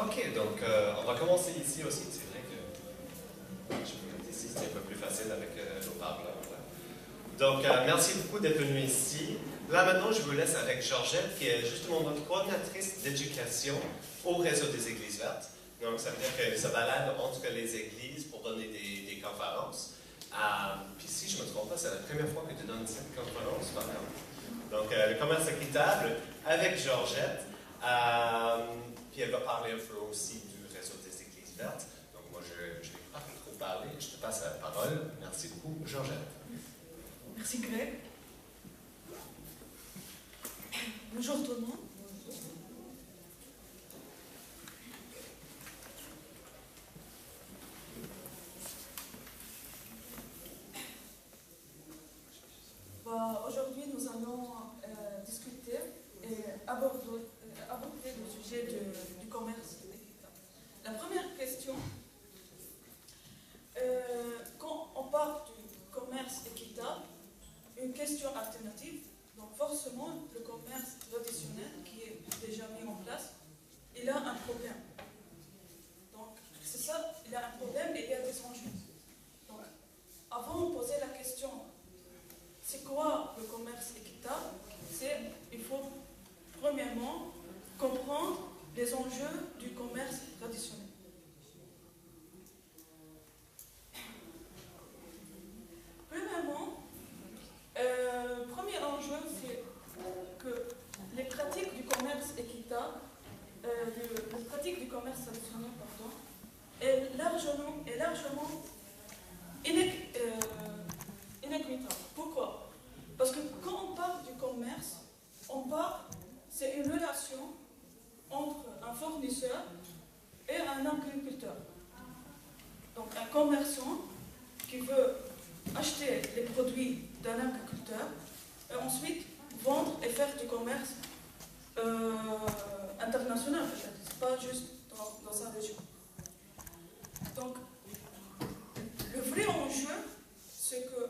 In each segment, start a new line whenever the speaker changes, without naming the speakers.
Ok, donc on va commencer ici aussi. C'est vrai que je peux mettre ici, c'est un peu plus facile avec nos parleurs. Donc, merci beaucoup d'être venu ici. Là, maintenant, je vous laisse avec Georgette, qui est justement notre coordinatrice d'éducation au réseau des Églises vertes. Donc, ça veut dire qu'elle se balade entre les églises pour donner des conférences. Puis si je ne me trompe pas, c'est la première fois que tu donnes cette conférence, par exemple. Donc, le commerce équitable avec Georgette. Puis elle va parler un peu aussi du réseau des Églises vertes. Donc, moi, je ne vais pas trop parler. Je te passe la parole. Merci beaucoup, Georgette.
Merci Greg. Bonjour tout le monde. Aujourd'hui, nous allons discuter et aborder le sujet du commerce équitable. La première question, quand on parle du commerce équitable, une question alternative, donc forcément le commerce traditionnel qui est déjà mis en place, il a un problème. Donc c'est ça, il a un problème et il y a des enjeux. Donc avant de poser la question, c'est quoi le commerce équitable? Il faut premièrement comprendre les enjeux du commerce traditionnel. Premièrement, premier enjeu, c'est que les pratiques du commerce équitable, les pratiques du commerce traditionnel, pardon, est largement inéquitable. Pourquoi? Parce que quand on parle du commerce, c'est une relation entre un fournisseur et un agriculteur. Donc un commerçant qui veut acheter les produits d'un agriculteur et ensuite vendre et faire du commerce international, peut-être. C'est pas juste dans sa région. Donc, le vrai enjeu, c'est que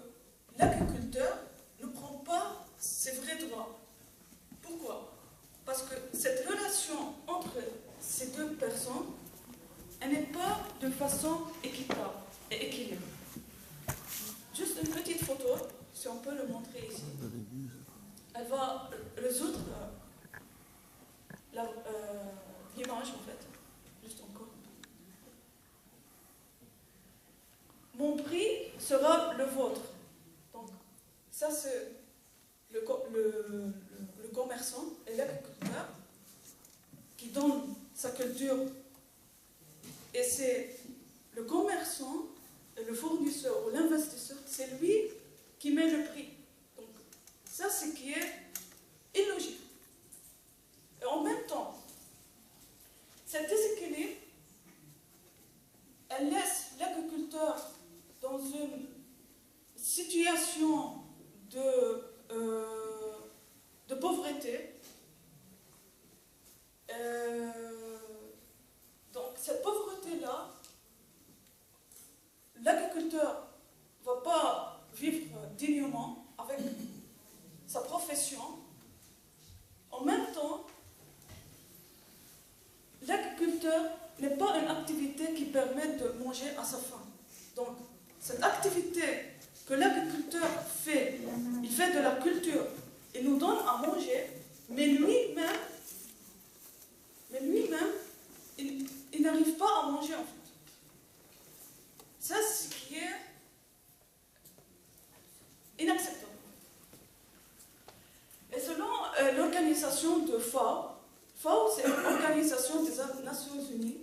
l'agriculteur ne prend pas ses vrais droits. Pourquoi? Parce que cette relation entre ces deux personnes, elle n'est pas de façon équitable et équilibrée. Juste une petite photo, si on peut le montrer ici. Elle va résoudre l'image en fait. Juste encore. Mon prix sera le vôtre. Donc, ça c'est le commerçant et l'agriculteur qui donne sa culture. Et c'est le commerçant, le fournisseur ou l'investisseur, c'est lui qui met le prix. Donc, ça, c'est ce qui est illogique. Et en même temps, cet déséquilibre, elle laisse l'agriculteur dans une situation de pauvreté. Donc, cette pauvreté-là, l'agriculteur ne va pas vivre dignement avec sa profession. En même temps, l'agriculteur n'est pas une activité qui permet de manger à sa faim. Donc, cette activité que l'agriculteur fait, il fait de la culture, il nous donne à manger, mais lui-même, il n'arrive pas à manger en fait. Ça, c'est ce qui est inacceptable. Et selon l'organisation de FAO, c'est une organisation des Nations Unies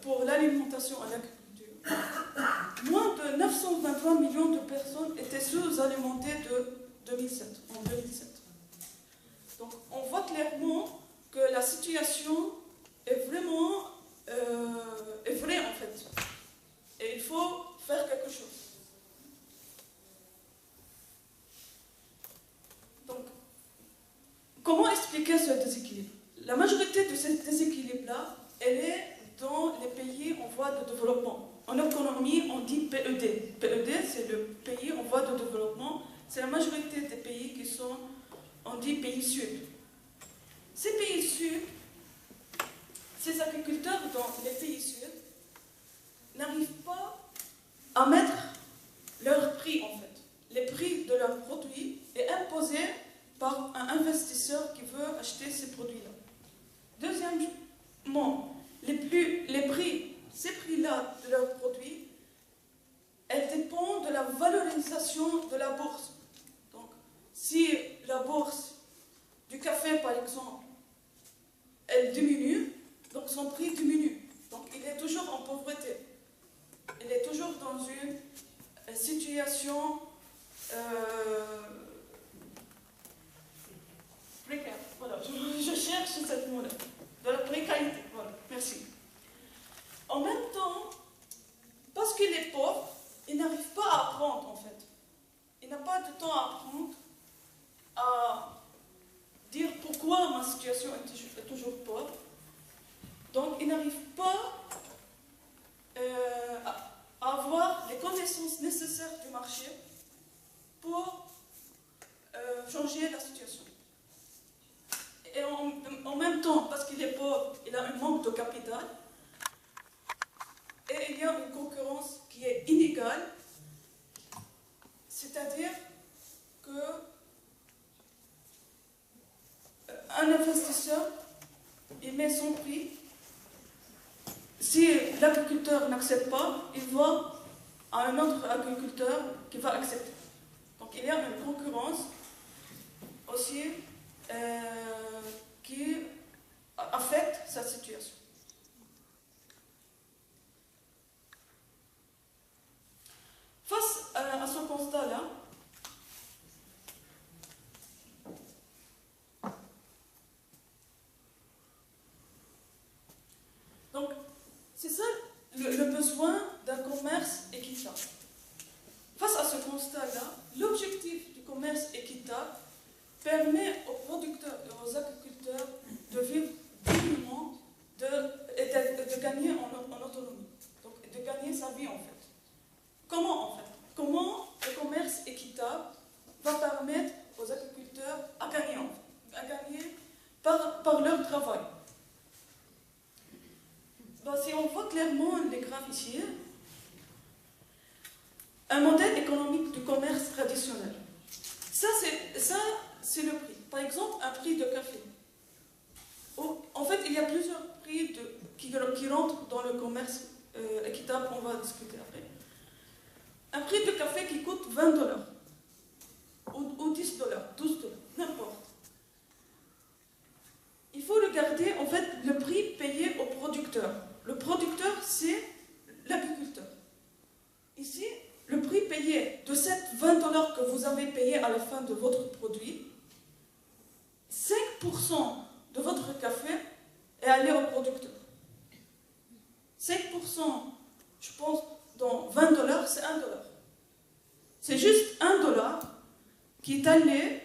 pour l'alimentation et l'agriculture. Moins de 923 millions de personnes étaient sous-alimentées en 2007. Donc on voit clairement que la situation est vraiment vraie en fait. Et il faut faire quelque chose. Donc, comment expliquer ce déséquilibre? La majorité de ce déséquilibre-là, elle est dans les pays en voie de développement. En économie, on dit PED. PED, c'est le pays en voie de développement. C'est la majorité des pays qui sont, on dit, pays sud. Ces pays sud, c'est ces agriculteurs dans les pays sud n'arrivent pas à mettre leur prix en fait. Les prix de leurs produits est imposé par un investisseur qui veut acheter ces produits-là. Deuxièmement, ces prix-là de leurs produits, elles dépendent de la valorisation de la bourse. Donc, si la bourse du café, par exemple, elle diminue, donc son prix diminue. Donc, il est toujours en pauvreté. Il est toujours dans une situation précaire. Voilà, je cherche cette mot-là. De la précarité. Voilà, merci. En même temps, parce qu'il est pauvre, il n'arrive pas à apprendre en fait. Il n'a pas de temps à apprendre, à dire pourquoi ma situation est toujours pauvre. Donc il n'arrive pas à avoir les connaissances nécessaires du marché pour changer la situation. Et en même temps, parce qu'il est pauvre, il a un manque de capital, et il y a une concurrence qui est inégale, c'est-à-dire que un investisseur, il met son prix. Si l'agriculteur n'accepte pas, il va à un autre agriculteur qui va accepter. Donc il y a une concurrence aussi qui affecte sa situation. Face à ce constat-là, donc c'est ça le besoin d'un commerce équitable. Face à ce constat-là, l'objectif du commerce équitable permet aux producteurs et aux agriculteurs de vivre dignement et de gagner en autonomie, donc de gagner sa vie en fait. Comment en fait? Comment le commerce équitable va permettre aux agriculteurs à gagner par leur travail? Ben, si on voit clairement les graphes ici, un modèle économique du commerce traditionnel. Ça, c'est le prix. Par exemple, un prix de café. En fait, il y a plusieurs prix qui rentrent dans le commerce équitable, on va discuter après. Un prix de café qui coûte 20 $, ou 10 $, 12 $, n'importe. Il faut regarder, en fait, le prix payé au producteur. Le producteur, c'est l'agriculteur. Ici, le prix payé de ces 20 $ que vous avez payé à la fin de votre produit, 5% de votre café est allé au producteur. 5%, je pense, dans 20 $, c'est 1 $. C'est juste 1 $ qui est allé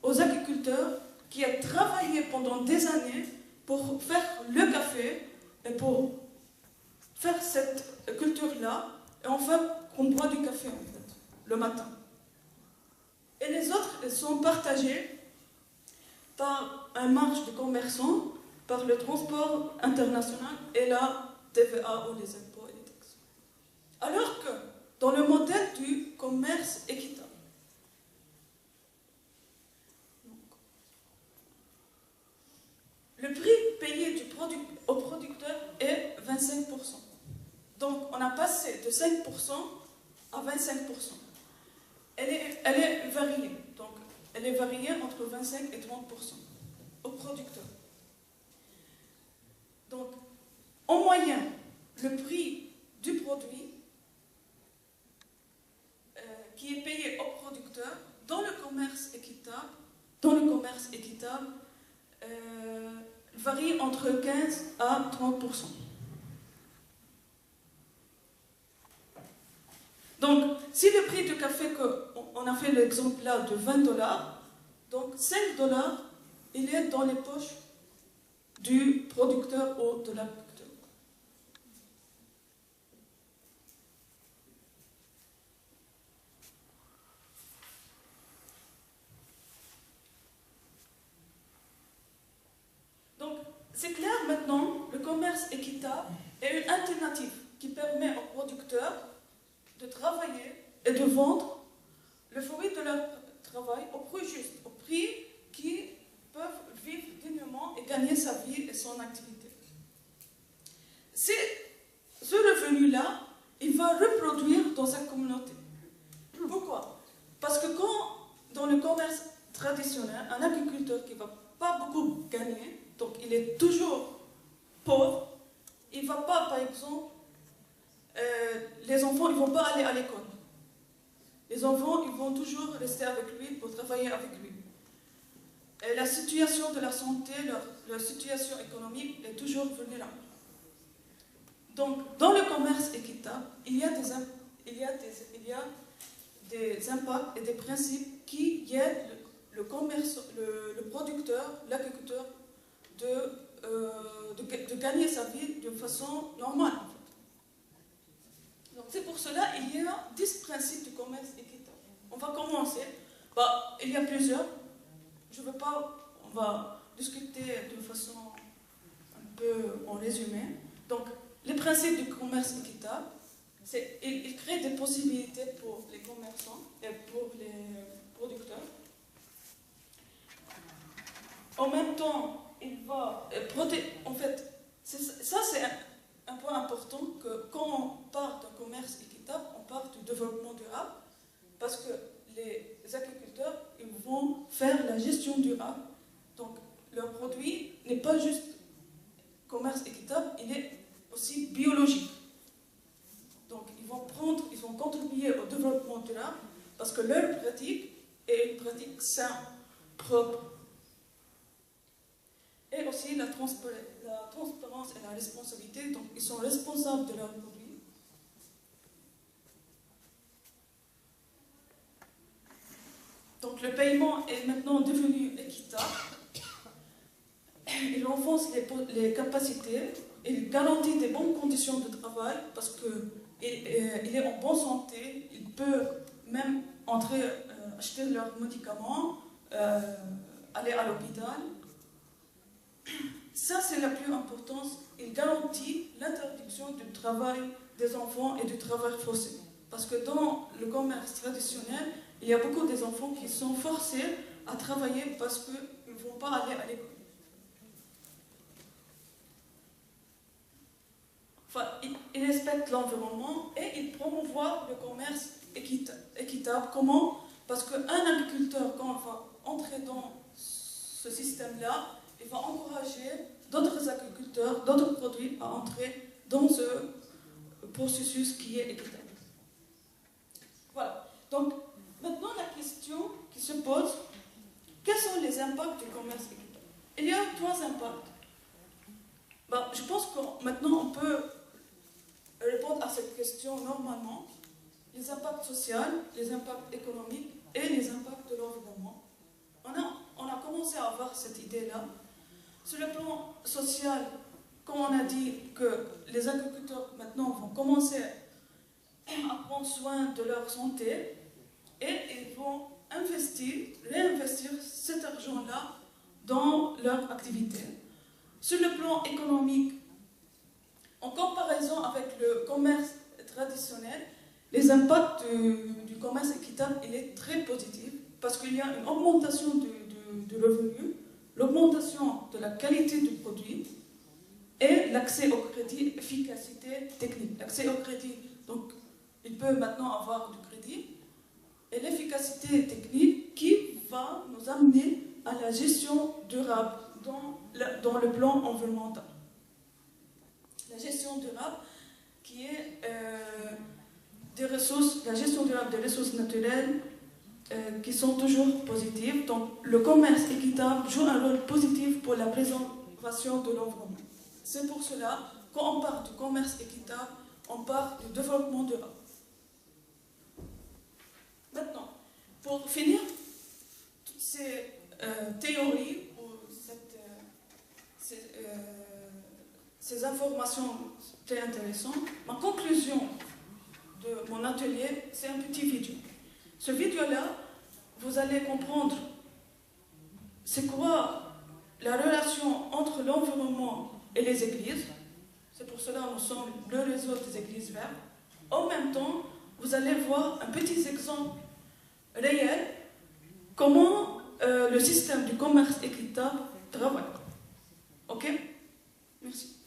aux agriculteurs qui ont travaillé pendant des années pour faire le café et pour faire cette culture-là, et enfin qu'on boit du café en fait, le matin. Et les autres, elles sont partagées par un marge de commerçants, par le transport international et la TVA ou les impôts et les taxes. Alors que dans le modèle du commerce équitable, le prix payé au producteur est 25%. Donc on a passé de 5% à 25%. Elle est variée. Donc elle est variée entre 25 et 30% au producteur. Donc en moyenne, le prix du produit qui est payé au producteur dans le commerce équitable, varie entre 15 à 30%. Donc, si le prix du café, on a fait l'exemple là de 20 $, donc 5 $, il est dans les poches du producteur ou de l'agriculteur. Donc, c'est clair maintenant, le commerce commerce équitable est une alternative qui permet aux producteurs de travailler et de vendre le fruit de leur travail au prix juste, au prix qui peuvent vivre dignement et gagner sa vie et son activité. Ce revenu-là, il va reproduire dans sa communauté. Pourquoi? Parce que quand, dans le commerce traditionnel, un agriculteur qui ne va pas beaucoup gagner, donc il est toujours pauvre, il ne va pas, par exemple, les enfants ils ne vont pas aller à l'école. Les enfants ils vont toujours rester avec lui pour travailler avec lui. Et la situation de la santé, leur situation économique est toujours vulnérable. Donc, dans le commerce équitable, il y a des impacts et des principes qui aident le producteur, l'agriculteur de gagner sa vie de façon normale. En fait. Donc, c'est pour cela qu'il y a 10 principes du commerce équitable. On va commencer. Il y a plusieurs. Je ne veux pas, on va discuter de façon un peu en résumé. Donc, les principes du commerce équitable, c'est qu'il crée des possibilités pour les commerçants et pour les producteurs. En même temps, il va protéger. En fait, ça c'est un point important que quand on parle d'un commerce équitable, on parle du développement durable, parce que les agriculteurs ils vont faire la gestion durable. Donc, leur produit n'est pas juste commerce équitable, il est aussi biologique. Donc, ils vont contribuer au développement durable parce que leur pratique est une pratique saine, propre. Et aussi la transparence et la responsabilité. Donc, ils sont responsables de leurs produits. Donc, le paiement est maintenant devenu équitable. Il renforce les capacités. Il garantit des bonnes conditions de travail parce qu'il est en bonne santé, il peut même acheter leurs médicaments, aller à l'hôpital. Ça, c'est la plus importante. Il garantit l'interdiction du travail des enfants et du travail forcé. Parce que dans le commerce traditionnel, il y a beaucoup des enfants qui sont forcés à travailler parce qu'ils ne vont pas aller à l'école. Enfin, il respecte l'environnement et il promouvoit le commerce équitable. Comment? Parce qu'un agriculteur, quand il va entrer dans ce système-là, il va encourager d'autres agriculteurs, d'autres produits à entrer dans ce processus qui est équitable. Voilà. Donc, maintenant, la question qui se pose, quels sont les impacts du commerce équitable? Il y a 3 impacts. Je pense que maintenant, on peut répondre à cette question normalement. Les impacts sociaux, les impacts économiques et les impacts de l'environnement. On a commencé à avoir cette idée-là. Sur le plan social, comme on a dit que les agriculteurs maintenant vont commencer à prendre soin de leur santé et ils vont réinvestir cet argent-là dans leur activité. Sur le plan économique, en comparaison avec le commerce traditionnel, les impacts du commerce équitable il est très positif parce qu'il y a une augmentation du revenu, l'augmentation de la qualité du produit et l'accès au crédit, efficacité technique. L'accès au crédit, donc il peut maintenant avoir du crédit et l'efficacité technique qui va nous amener à la gestion durable dans le plan environnemental. La gestion durable qui est la gestion durable des ressources naturelles qui sont toujours positives. Donc le commerce équitable joue un rôle positif pour la préservation de l'environnement. C'est pour cela, quand on parle du commerce équitable, on parle du développement durable. Maintenant, pour finir, toutes ces théories ou ces informations très intéressantes, ma conclusion de mon atelier, c'est un petit vidéo. Ce vidéo-là, vous allez comprendre c'est quoi la relation entre l'environnement et les églises, C'est pour cela que nous sommes le réseau des églises vertes. En même temps, vous allez voir un petit exemple réel comment le système du commerce équitable travaille. Ok? Merci.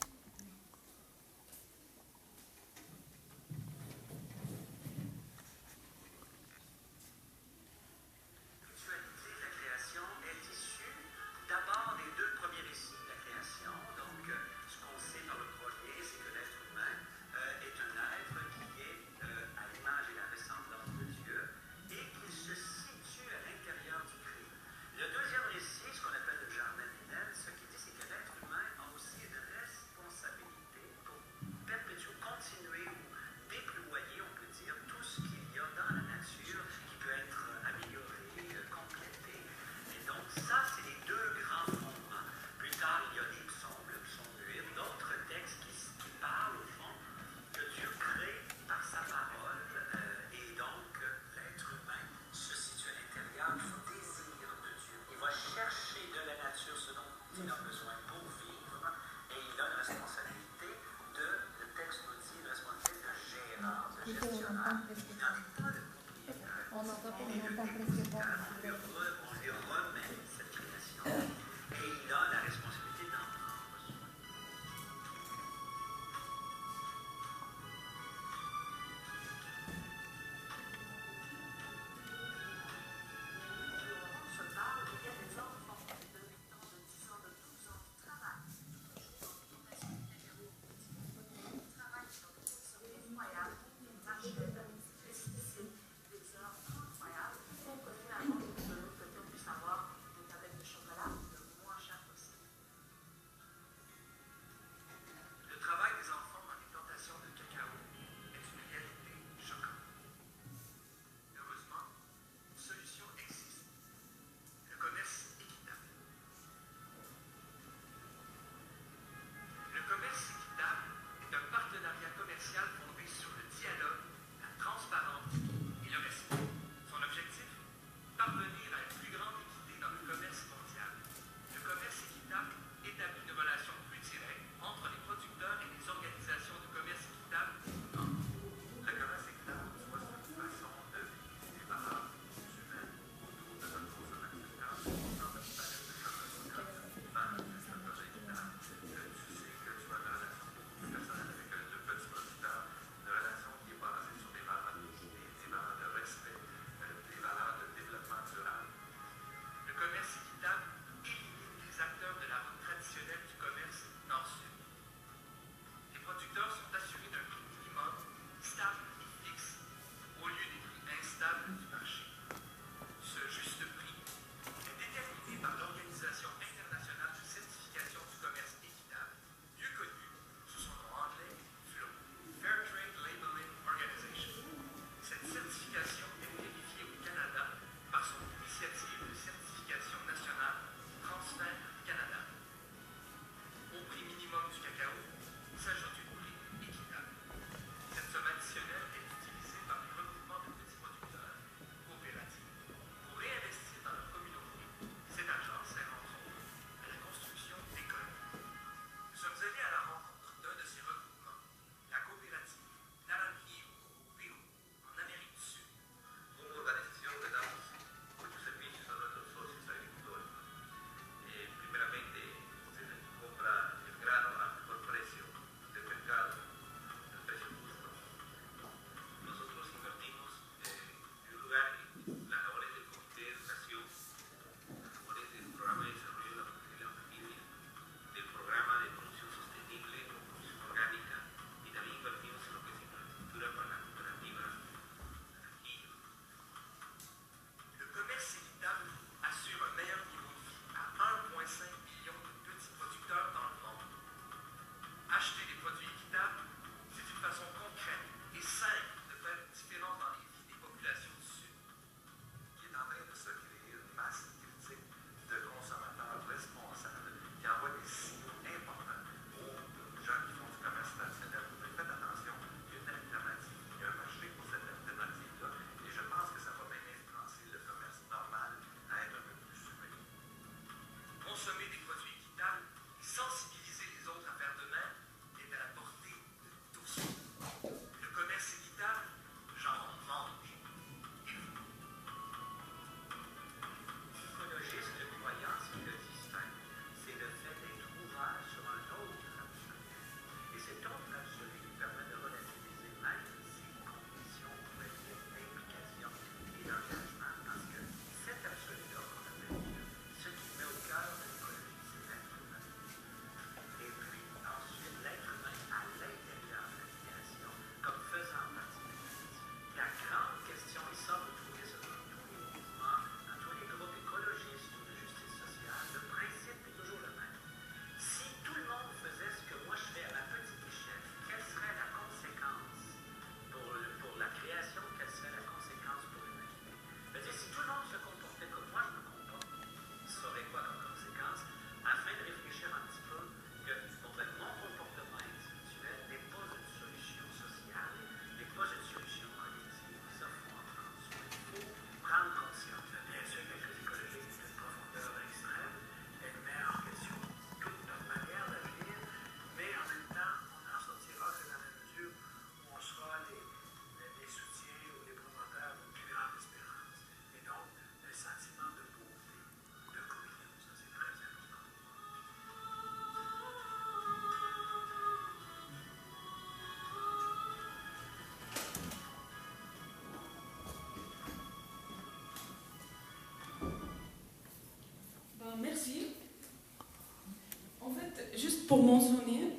pour mentionner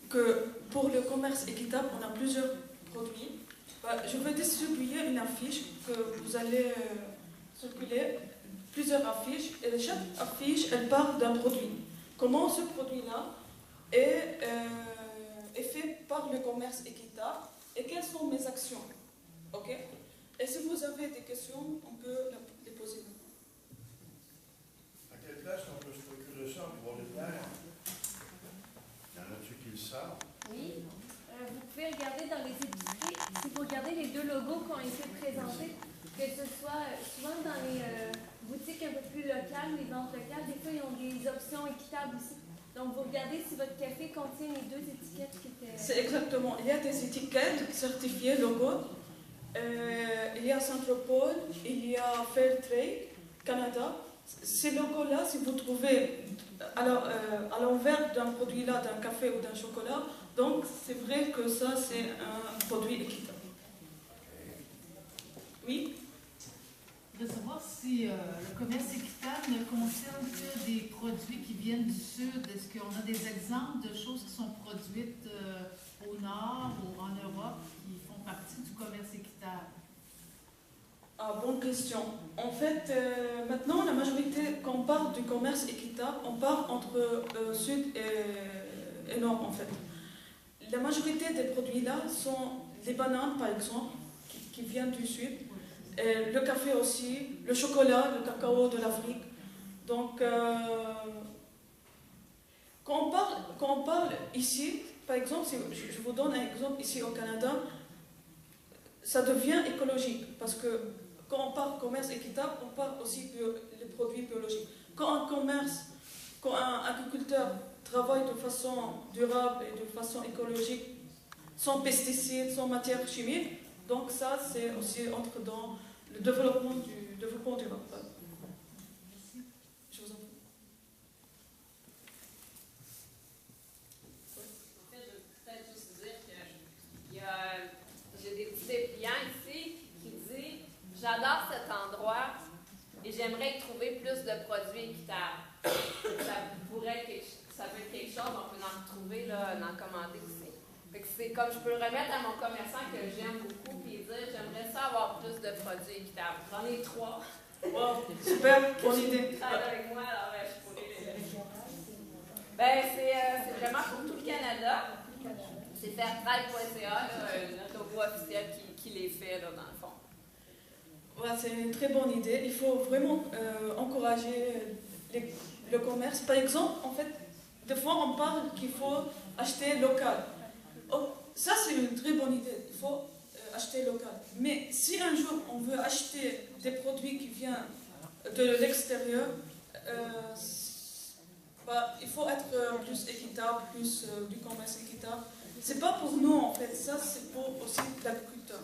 que pour le commerce équitable, on a plusieurs produits. Je vais distribuer une affiche que vous allez circuler, plusieurs affiches, et chaque affiche, elle parle d'un produit. Comment ce produit-là est fait par le commerce équitable et quelles sont mes actions. Ok? Et si vous avez des questions, on peut les poser.
À quelle place on peut se procurer ça pour les faire? Y en a-tu qui le savent?
Oui. Vous pouvez regarder dans les épiceries, si vous regardez les deux logos qui ont été présentés, que ce soit souvent dans les boutiques un peu plus locales, les ventes locales, des fois ils ont des options équitables aussi. Donc vous regardez si votre café contient les deux étiquettes qui étaient...
C'est exactement. Il y a des étiquettes certifiées logo. Il y a Centropole, il y a Fairtrade, Canada. Ces logos-là, si vous trouvez à l'envers d'un produit-là, d'un café ou d'un chocolat, donc c'est vrai que ça c'est un produit équitable. Oui?
De savoir si le commerce équitable ne concerne que des produits qui viennent du Sud. Est-ce qu'on a des exemples de choses qui sont produites au Nord ou en Europe qui font partie du commerce équitable?
Ah, bonne question. En fait, maintenant, la majorité, quand on parle du commerce équitable, on parle entre Sud et Nord, en fait. La majorité des produits là sont les bananes, par exemple, qui viennent du Sud. Et le café aussi, le chocolat, le cacao de l'Afrique. Donc, quand on parle ici, par exemple, si je vous donne un exemple ici au Canada, ça devient écologique parce que quand on parle commerce équitable, on parle aussi des produits biologiques. Quand un agriculteur travaille de façon durable et de façon écologique, sans pesticides, sans matières chimiques, donc ça, c'est aussi entre dans le développement durable. Je vous en prie.
En fait, je veux peut-être juste dire que j'ai des petits dépliants ici qui disent « J'adore cet endroit et j'aimerais y trouver plus de produits équitables. » Ça peut être quelque chose, on peut en retrouver, là, en commander aussi. Fait que c'est comme je peux le remettre à mon commerçant que j'aime beaucoup et dire j'aimerais ça avoir plus de produits équitables. J'en ai 3.
Wow, super, bonne idée.
Avec moi, alors je pourrais les... Ben, c'est vraiment pour tout le Canada. C'est fairtrade.ca, notre logo officiel qui les fait, là, dans le fond.
Ouais, c'est une très bonne idée. Il faut vraiment encourager le commerce. Par exemple, en fait, des fois on parle qu'il faut acheter local. Oh, ça c'est une très bonne idée. Il faut acheter local. Mais si un jour on veut acheter des produits qui viennent de l'extérieur, il faut être plus équitable, plus du commerce équitable. C'est pas pour nous en fait, ça c'est pour aussi l'agriculteur.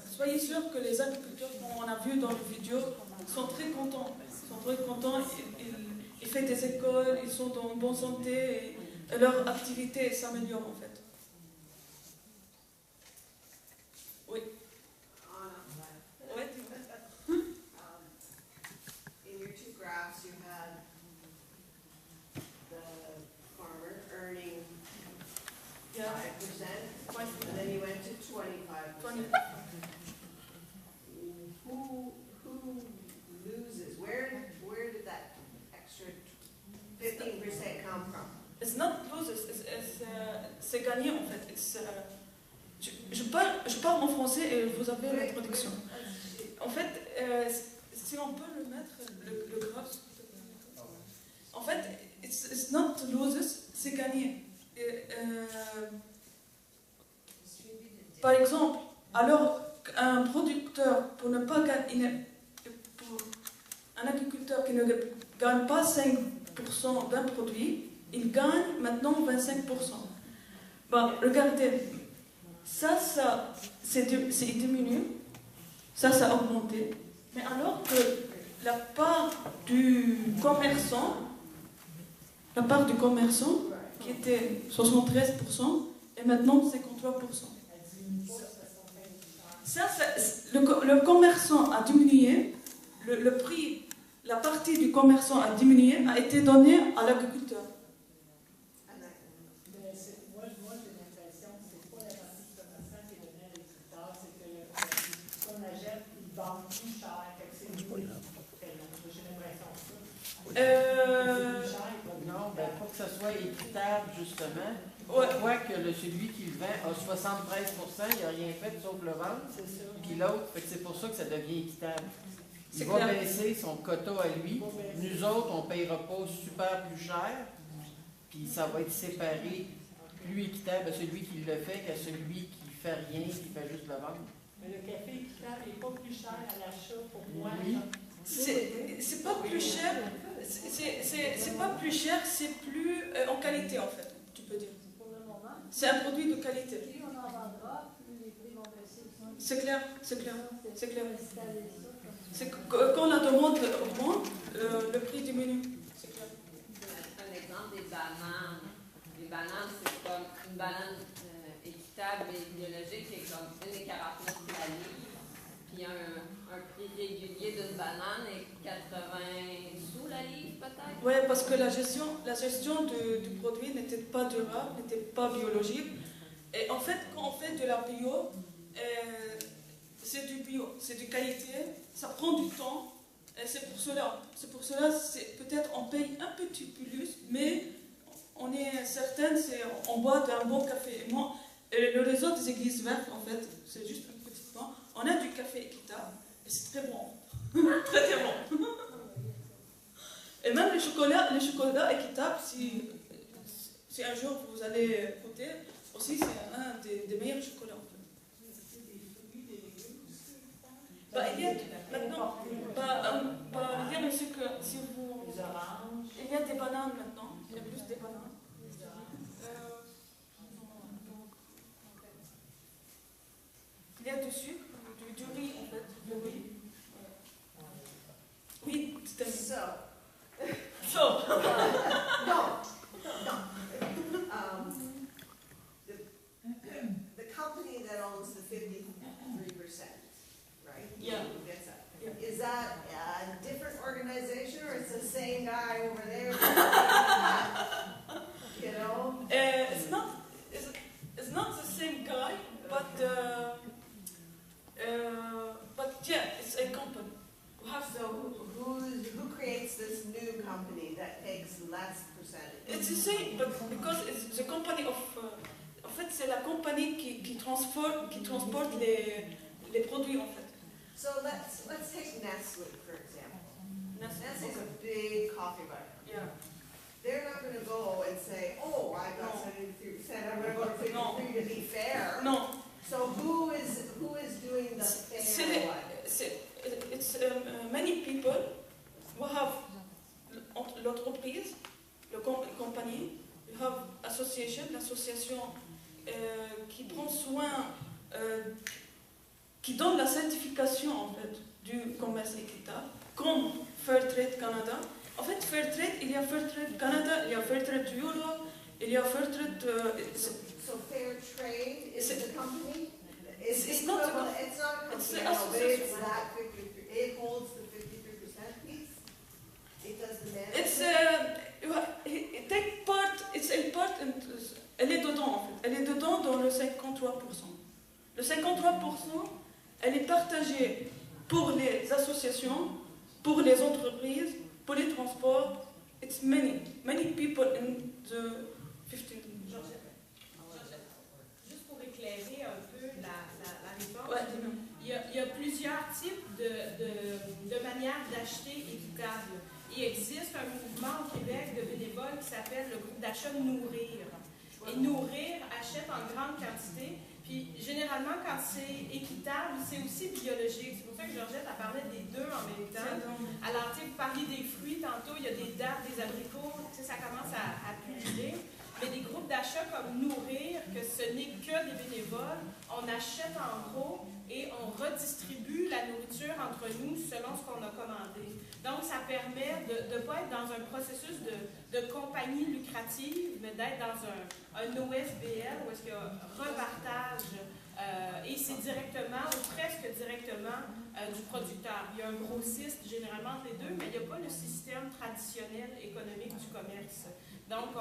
Soyez sûrs que les agriculteurs qu'on a vus dans la vidéo sont très contents. Ils font des écoles, ils sont en bonne santé et leur activité s'améliore en fait. Oui. Ouais.
In your two graphs, you had the farmer earning 5%, and then you went to 25%. Who loses? Where did that extra 15% come from?
It's not loses, c'est gagné en fait. Je parle en français et vous avez la traduction. En fait, si on peut le mettre, le graphe. En fait, it's not loses, c'est gagné. Par exemple, alors un producteur, pour ne pas gagner, pour un agriculteur qui ne gagne pas 5% d'un produit, il gagne maintenant 25%. Bon, regardez, ça c'est diminué, ça a augmenté. Mais alors que la part du commerçant qui était 73%, est maintenant 53%. Le commerçant a diminué, le prix, la partie du commerçant a diminué, a été donnée à l'agriculteur.
soit équitable, justement,
Ouais.
pourquoi que celui qui le vend a 73%, il n'a rien fait sauf le vendre, puis l'autre, fait que c'est pour ça que ça devient équitable. Il
C'est
va
clair.
baisser son quota à lui. Nous autres, on ne payera pas super plus cher, puis ça va être séparé plus équitable à celui qui le fait qu'à celui qui fait rien, qui fait juste le vendre.
Mais le café équitable n'est pas plus cher à l'achat pour moi.
Oui.
C'est pas plus cher, c'est pas plus cher, c'est plus en qualité en fait, tu peux dire.
Pour le moment,
C'est un produit de qualité.
plus on en vendra, plus les prix vont baisser.
C'est clair, c'est clair, c'est clair.
C'est ça.
C'est que quand la demande augmente, le prix diminue. C'est clair.
Un exemple des bananes. Les bananes, c'est comme une banane équitable et biologique qui est comme 1,49 la livre. Puis un prix régulier d'une banane est 80 sous la livre, peut-être?
Oui, parce que la gestion du produit n'était pas durable, n'était pas biologique. Et en fait, quand on fait de la bio, c'est du bio, c'est de qualité, ça prend du temps. Et c'est pour cela, peut-être on paye un petit peu plus, mais on est certaine, on boit d'un bon café. Et le réseau des églises vertes, en fait, c'est juste un petit point. On a du café équitable, et c'est très bon. Très très bon. Et même les chocolats équitables, si un jour vous allez goûter, aussi c'est un des meilleurs chocolats en fait. Il y a maintenant, il y a aussi que si vous, il y a des bananes maintenant, il y a plus des bananes. Il y a du sucre, du riz en fait, du riz. Oui, c'est un
So, no. The company that owns the 53%, right?
Yeah.
Who gets that?
Yeah.
Is that a different organization or it's the same guy over there? You know?
It's not the same guy, but yeah, it's a company.
So who creates this new company that takes less percentage?
It's the same, but because it's the company of. En fait, c'est la compagnie qui transporte les produits en fait.
So let's take Nestle for example. Nestle's
Okay.
a big coffee bar.
Yeah.
They're not going to go and say, "Oh, I got
No.
73%. I'm going to go to 53
No.
to be fair."
Non,
So who is doing the fair one?
it's many people who have l'entreprise, la compagnie, you have l'association qui prend soin, qui donne la certification en fait du commerce équitable, comme Fairtrade Canada. En fait, Fairtrade, il y a Fairtrade Canada, il y a Fairtrade Europe, il y a Fairtrade.
So fair trade is
It's-
the company?
it's not a
equivalent- it's not a
it's
company,
an
no, but it's
association.
that 53, it holds the 53% piece? It does the management?
It take part, it's a part, elle est dedans en fait. Elle est dedans dans le 53%. Le 53%, elle est partagée pour les associations, pour les entreprises, pour les transports. It's many people in the 15.
Juste pour éclairer un peu la réponse,
Ouais, dis-moi.
il y a plusieurs types de manières d'acheter équitable. Il existe un mouvement au Québec de bénévoles qui s'appelle le groupe d'achat Nourrir. Et Nourrir achète en grande quantité. Puis généralement, quand c'est équitable, c'est aussi biologique. C'est pour ça que Georgette a parlé des deux en même temps. Alors, tu sais, vous parliez des fruits tantôt, il y a des dattes, des abricots, tu sais, ça commence à pulluler. Mais des groupes d'achat comme Nourrir, que ce n'est que des bénévoles, on achète en gros et on redistribue la nourriture entre nous selon ce qu'on a commandé. Donc, ça permet de ne pas être dans un processus de compagnie lucrative, mais d'être dans un OSBL où est-ce qu'il y a repartage et c'est directement ou presque directement du producteur. Il y a un grossiste généralement entre les deux, mais il n'y a pas le système traditionnel économique du commerce. Donc,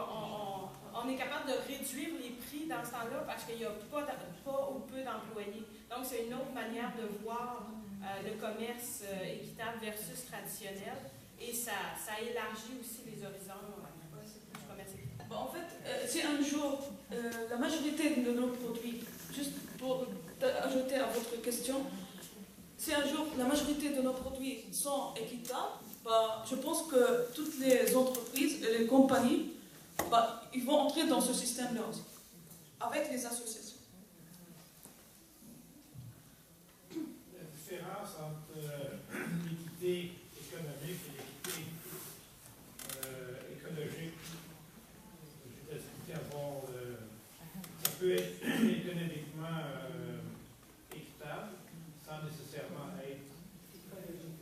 on est capable de réduire les prix dans ce temps-là parce qu'il n'y a pas ou peu d'employés. Donc, c'est une autre manière de voir le commerce équitable versus traditionnel et ça élargit aussi les horizons du commerce équitable.
Bon, en fait, si un jour, la majorité de nos produits, juste pour ajouter à votre question, si un jour la majorité de nos produits sont équitables, bah, je pense que toutes les entreprises et les compagnies, bah, ils vont entrer dans ce système-là aussi, avec les associations.
La différence entre l'équité économique et l'équité écologique, je vais expliquer avant, ça peut être économiquement équitable sans nécessairement être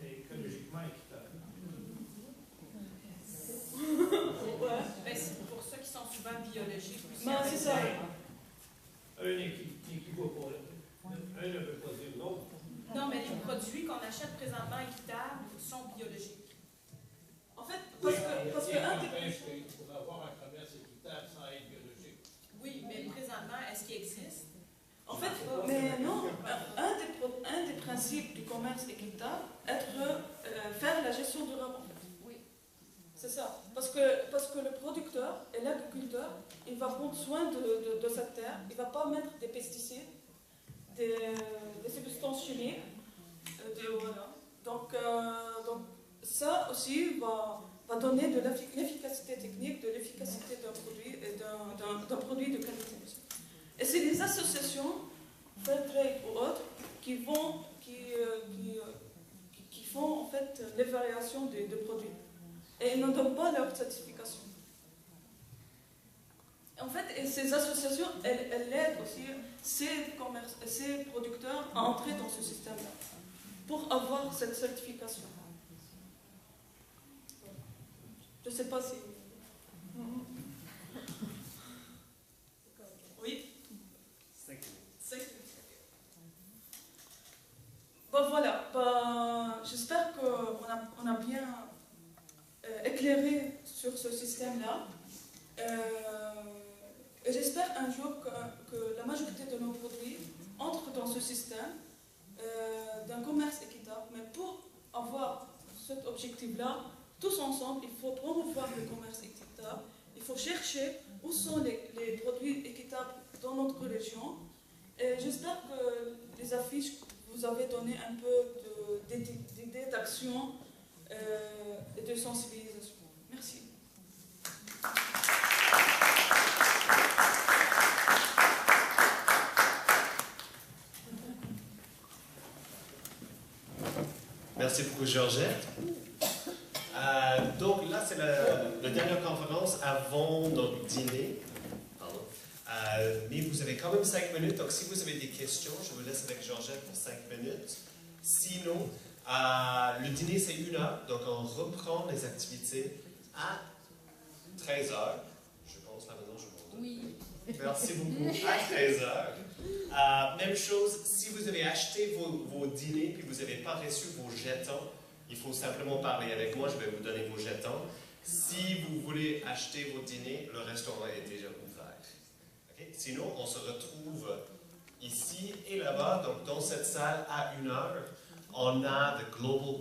écologiquement équitable.
Ben, c'est pour ceux qui sont souvent biologiques.
Non, c'est ça.
Un n'équivaut pas. Un ne veut pas dire l'autre.
Non, mais les produits qu'on achète présentement équitables sont biologiques.
En fait, parce que un des...
Pour avoir un commerce équitable sans être biologique.
Oui, mais présentement, est-ce qu'il existe?
En fait, mais non, un des principes du commerce équitable, faire la gestion durable.
Oui.
C'est ça. Parce que le producteur et l'agriculteur, il va prendre soin de sa terre, il ne va pas mettre des pesticides, des substances chimiques. Voilà. Donc, ça aussi va donner de l'efficacité technique, de l'efficacité d'un produit et d'un produit de qualité. Et c'est les associations, Fairtrade ou autres, qui font en fait l'évaluation des produits. Et ils ne donnent pas leur certification. En fait, et ces associations, elles aident aussi ces producteurs à entrer dans ce système-là, pour avoir cette certification. Je ne sais pas si... Oui? 5 minutes. Bon, voilà. J'espère qu'on a bien éclairé sur ce système-là. Et j'espère un jour que la majorité de nos produits entrent dans ce système d'un commerce équitable. Mais pour avoir cet objectif-là, tous ensemble, il faut promouvoir le commerce équitable. Il faut chercher où sont les produits équitables dans notre région. Et j'espère que les affiches vous avez donné un peu d'idées d'action et de sensibilisation. Merci.
Merci beaucoup, Georgette. Donc là, c'est la dernière conférence avant notre dîner. Pardon. Mais vous avez quand même 5 minutes, donc si vous avez des questions, je vous laisse avec Georgette pour 5 minutes. Sinon, le dîner, c'est 1 heure, donc on reprend les activités à 13 h. Je pense, là maintenant, je vous redonne.
Oui.
Merci beaucoup. À 13 h. Même chose, si vous avez acheté vos dîners puis vous n'avez pas reçu vos jetons, il faut simplement parler avec moi, je vais vous donner vos jetons. Si vous voulez acheter vos dîners, le restaurant est déjà ouvert. Okay? Sinon, on se retrouve ici et là-bas, donc dans cette salle à 1 heure, on a the Global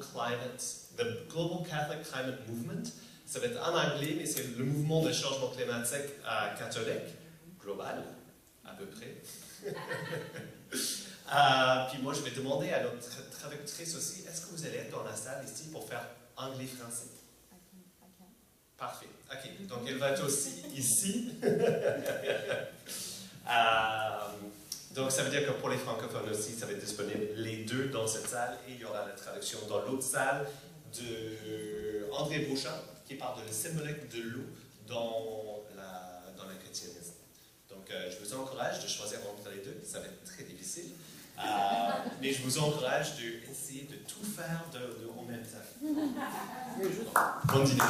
Catholic Climate Movement. Ça va être en anglais, mais c'est le mouvement de changement climatique catholique, global, à peu près. Puis moi, je vais demander à notre traductrice aussi, est-ce que vous allez être dans la salle ici pour faire anglais-français? Parfait. OK. Donc, elle va être aussi ici. Donc, ça veut dire que pour les francophones aussi, ça va être disponible les deux dans cette salle et il y aura la traduction dans l'autre salle de André Beauchamp qui parle de la symbolique de l'eau dans le chrétianisme. Donc, je vous encourage de choisir entre les deux. Ça va être très difficile. Mais je vous encourage d'essayer de tout faire en même temps. Bon dîner.